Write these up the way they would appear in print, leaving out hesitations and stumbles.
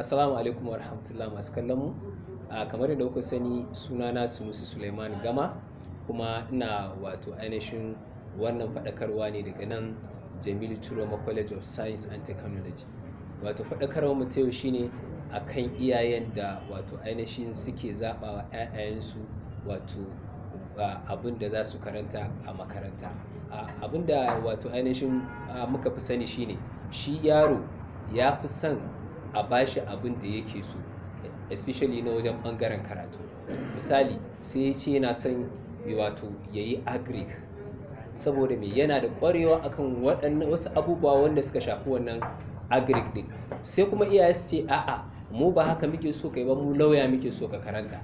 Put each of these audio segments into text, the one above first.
Assalamu alaikum wa rahmatullahi masu kallon mu. Kamar yadda kuka sani sunana Sunusi Suleiman Gama kuma ina wato ainihin wannan faɗakarwa ne daga nan Jamilu Chiroma College of Science and Technology. Wato faɗakarwar mu ta yau shine akan iyayen da wato ainihin suke zaɓawa 'ya'yayensu wato abin da za su karanta a makaranta. Abin da wato ainihin muka fi sani shine shi yaro ya fi son a bashi abin da yake so, especially na wajen ɓangaren karatu. Misali sai ya ce yana son wato ya yi agric saboda me yana da ƙwarewa akan waɗannan wasu abubuwa wanda suka shafi wannan agric din, sai kuma iyaye su ce a'a mu ba haka muke so kai ba, mu lauya muke so ka karanta.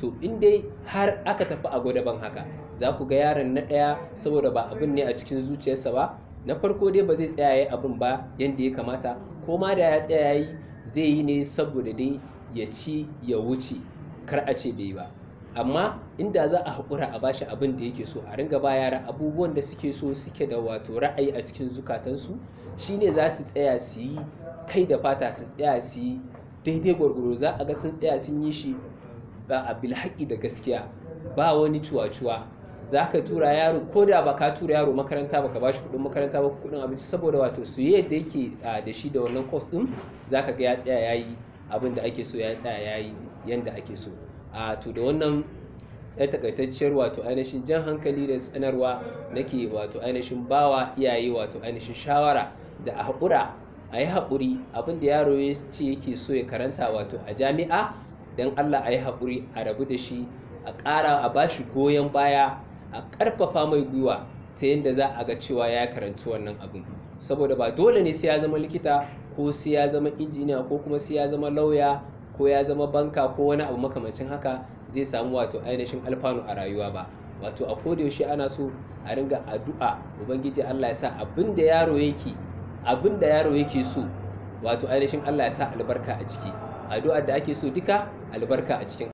To in dai har aka tafi a gwada ban haka, za ku ga yaron na ɗaya saboda ba abin ne a cikin zuciyarsa ba, na farko dai ba zai tsaya yayi abin ba yanda ya kamata, ko ma da ya tsaya yayi zai yi ne saboda dai ya ci ya wuce, kar a ce bai yi ba. Amma inda za a haƙura a bashi abin da yake so, a ringa ba yara abubuwan da suke so, suke da wato ra'ayi a cikin zukatansu, shine za su tsaya su yi kai da fata, su tsaya su yi daidai gwargwaro. Za a ga sun tsaya sun yi shi ba a bilhaƙi da gaskiya, ba wani cuwa-cuwa. Za ka tura yaro, ko da ba ka tura yaro makaranta ba ka ba shi kuɗin makaranta ba, kuɗin abinci, saboda wato soyayya da yake da shi da wannan course ɗin, za ka ga ya tsaya ya yi abin da ake so, ya tsaya ya yi yanda ake so. To da wannan ɗan takaitacciyar wato ainihin jan hankali da sanarwa nake wato ainihin bawa iyaye wato ainihin shawara da a haƙura, a yi haƙuri abin da yaro ya ce yake so ya karanta wato a jami'a, don Allah a yi haƙuri, a rabu da shi, a ƙara a bashi goyon baya, a ƙarfafa mai gwiwa ta yadda za a ga cewa ya karanci wannan abin. Saboda ba dole ne sai ya zama likita ko sai ya zama injiniya ko kuma sai ya zama lauya ko ya zama banka ko wani abu makamancin haka zai samu wato ainihin alfanu a rayuwa ba. Wato a koda yaushe ana so a ringa addu'a ubangiji Allah ya sa abin da yaro yake so wato ainihin Allah ya sa albarka a ciki. Addu'ar da ake so duka albarka a cikin